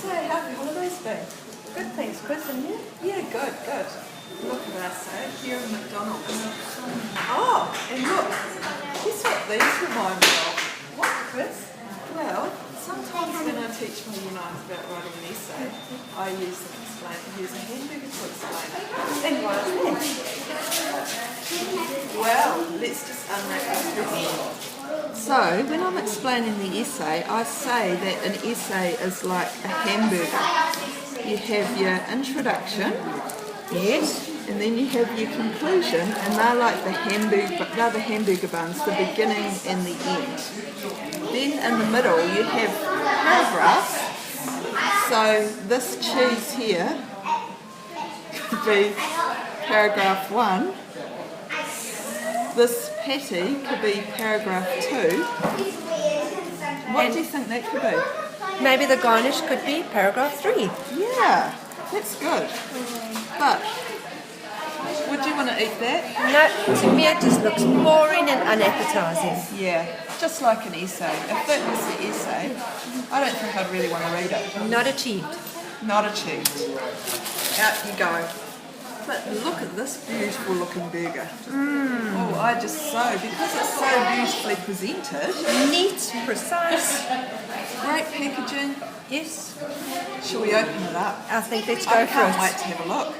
So, how have your holidays been? Good, thanks, Chris, and you? Yeah, good, good. Look at us, here in McDonald's. Oh, and look, guess what these remind me of? What, Chris? Well, sometimes when I teach my year nines about writing an essay, I use a hamburger to explain it. And why is that? Well, let's just unwrap this present. So, when I'm explaining the essay, I say that an essay is like a hamburger. You have your introduction, Yes. and then you have your conclusion, and they're like the hamburger buns, the beginning and the end. Then in the middle you have paragraphs. So this cheese here could be paragraph 1. This patty could be paragraph 2. What do you think that could be? Maybe the garnish could be paragraph 3. Yeah, that's good. But would you want to eat that? No, to me it just looks boring and unappetizing. Yeah, just like an essay. If that was the essay, I don't think I'd really want to read it. Not achieved. Not achieved. Out you go. But look at this beautiful looking burger. Oh, because it's so beautifully presented. Neat, precise. Great packaging. Yes, Shall we open it up? I think let's I go for can't it. wait to have a look.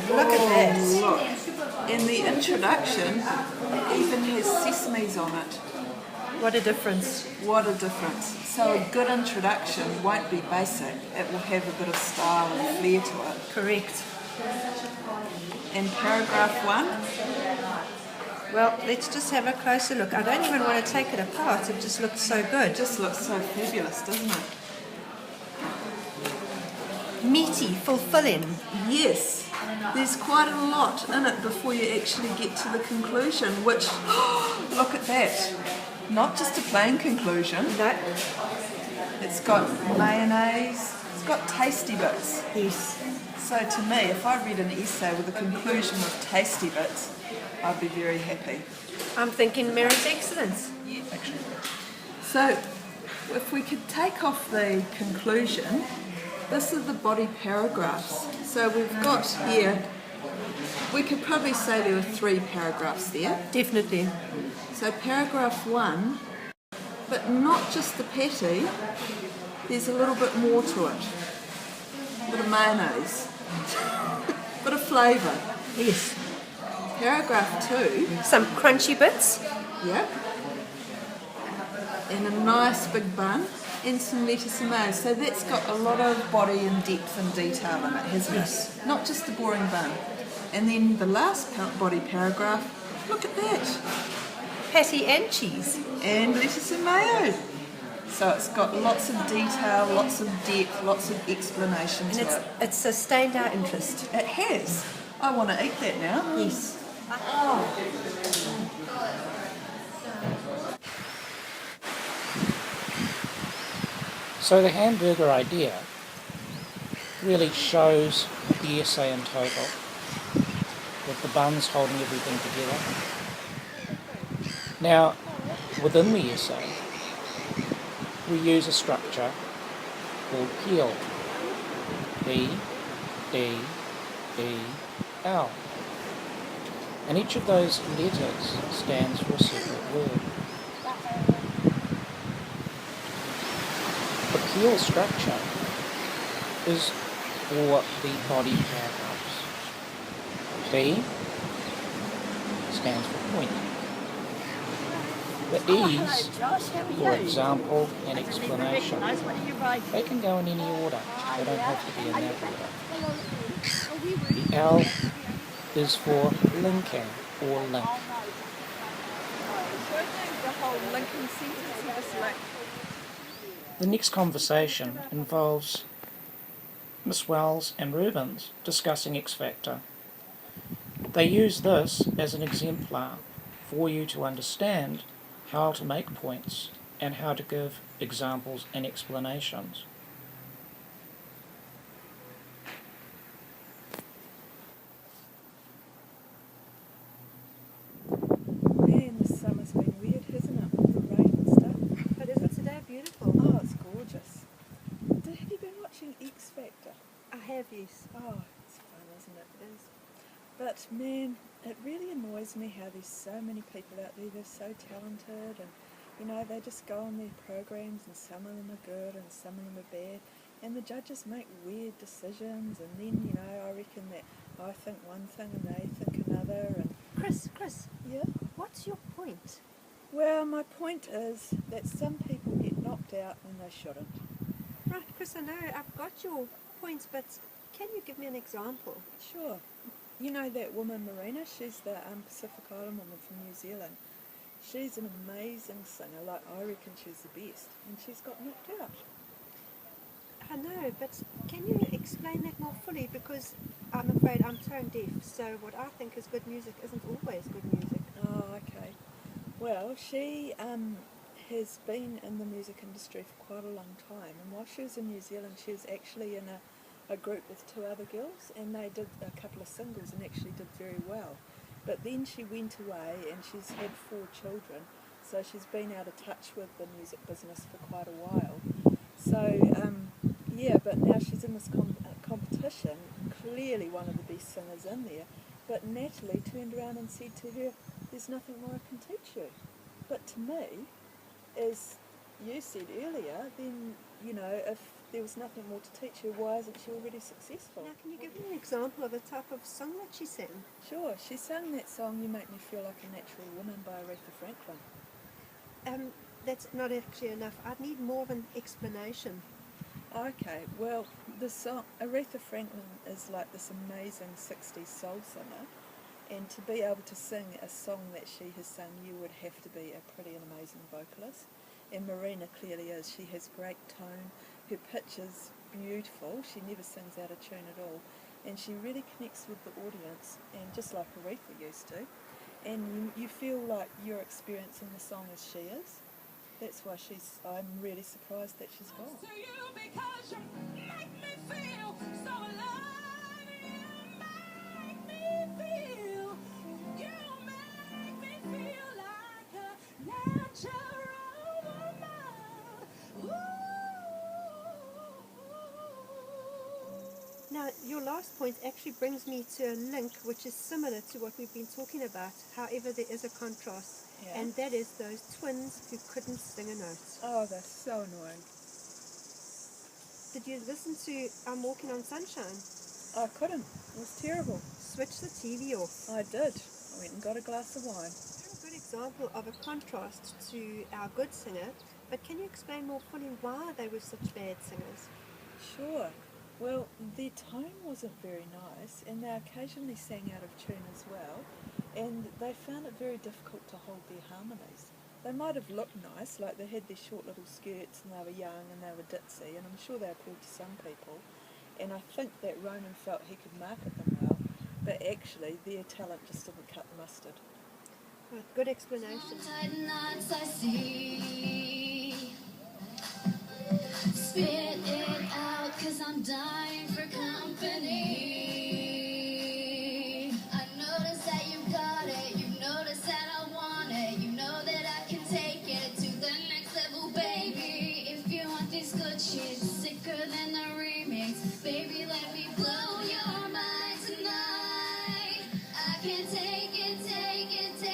Look at this. Look. In the introduction, it even has sesames on it. What a difference. What a difference. So a good introduction won't be basic. It will have a bit of style and flair to it. Correct. And paragraph 1, Well, let's just have a closer look. I don't even want to take it apart. It just looks so good. just looks so fabulous, doesn't it? Meaty, fulfilling. Yes. There's quite a lot in it before you actually get to the conclusion, which, look at that. Not just a plain conclusion. No. It's got mayonnaise. It's got tasty bits. Yes. So to me, if I read an essay with a conclusion with tasty bits, I'd be very happy. I'm thinking merit excellence. Yeah, actually. So if we could take off the conclusion, this is the body paragraphs. So we've got here, we could probably say there were 3 paragraphs there. Definitely. So paragraph 1, but not just the patty, there's a little bit more to it. A bit of mayonnaise, a bit of flavour. Yes. Paragraph 2, Some crunchy bits. yep, and a nice big bun and some lettuce and mayo. So that's got a lot of body and depth and detail in it, hasn't Yes. it? Not just a boring bun. And then the last body paragraph, look at that. Patty and cheese. And lettuce and mayo. So it's got lots of detail, lots of depth, lots of explanation And to it. it's sustained our interest. It has. I want to eat that now. Yes. So the hamburger idea really shows the essay in total, with the buns holding everything together. Now, within the essay, we use a structure called PEAL. P-E-E-L. And each of those letters stands for a separate word. The PEAL structure is for the body paragraphs. P stands for point. The E's for example and explanation. They can go in any order. They don't have to be in that order. The L is for linking or link. The next conversation involves Miss Wells and Rubens discussing X Factor. They use this as an exemplar for you to understand how to make points and how to give examples and explanations. Man, this summer's been weird, hasn't it? With the rain and stuff. But isn't today beautiful? Oh, yes. Oh, it's fun, isn't it? It is. But man, it really annoys me how there's so many people out there. They're so talented, and you know they just go on their programs, and some of them are good, and some of them are bad, and the judges make weird decisions. And then you know I reckon that I think one thing and they think another. And Chris, yeah. what's your point? Well, my point is that some people get knocked out when they shouldn't. Right, Chris, I know I've got your points, but can you give me an example? Sure. You know that woman Marina? She's the Pacific Island woman from New Zealand. She's an amazing singer. Like I reckon she's the best, and she's got knocked out. I know, but can you explain that more fully? Because I'm afraid I'm tone deaf, so what I think is good music isn't always good music. Oh, okay. Well, she has been in the music industry for quite a long time, and while she was in New Zealand, she was actually in a group with two other girls, and they did a couple of singles and actually did very well. But then she went away, and she's had 4 children, so she's been out of touch with the music business for quite a while. So, yeah, but now she's in this competition, clearly one of the best singers in there. But Natalie turned around and said to her, "There's nothing more I can teach you." But to me, as you said earlier, then, you know, if there was nothing more to teach her, why isn't she already successful? Now, can you give me an example of the type of song that she sang? Sure, she sang that song, "You Make Me Feel Like a Natural Woman" by Aretha Franklin. That's not actually enough. I'd need more of an explanation. Okay, well, the song, Aretha Franklin is like this amazing 60s soul singer, and to be able to sing a song that she has sung, you would have to be a pretty amazing vocalist. And Marina clearly is. She has great tone, her pitch is beautiful, she never sings out of tune at all, and she really connects with the audience, and just like Aretha used to, and you feel like you're experiencing the song as she is. That's why I'm really surprised that she's gone. To you because you make me feel so alive. You make me feel like a natural woman. Now, your last point actually brings me to a link which is similar to what we've been talking about. However, there is a contrast, Yeah. and that is those twins who couldn't sing a note. Oh, that's so annoying. Did you listen to I'm Walking on Sunshine? I couldn't. It was terrible. Switch the TV off. I did. I went and got a glass of wine. A good example of a contrast to our good singer, but can you explain more fully why they were such bad singers? Sure. Well, their tone wasn't very nice, and they occasionally sang out of tune as well, and they found it very difficult to hold their harmonies. They might have looked nice, like they had their short little skirts and they were young and they were ditzy, and I'm sure they appealed to some people, and I think that Ronan felt he could market them well, but actually their talent just didn't cut the mustard. Right, good explanation. Nights I see. Spit it out, 'cause I'm dying for company. I notice that you got it, you notice that I want it, you know that I can take it to the next level, baby. If you want these good shit, sicker than the remix, baby, let me blow your mind tonight. I can't take it, take it, take it.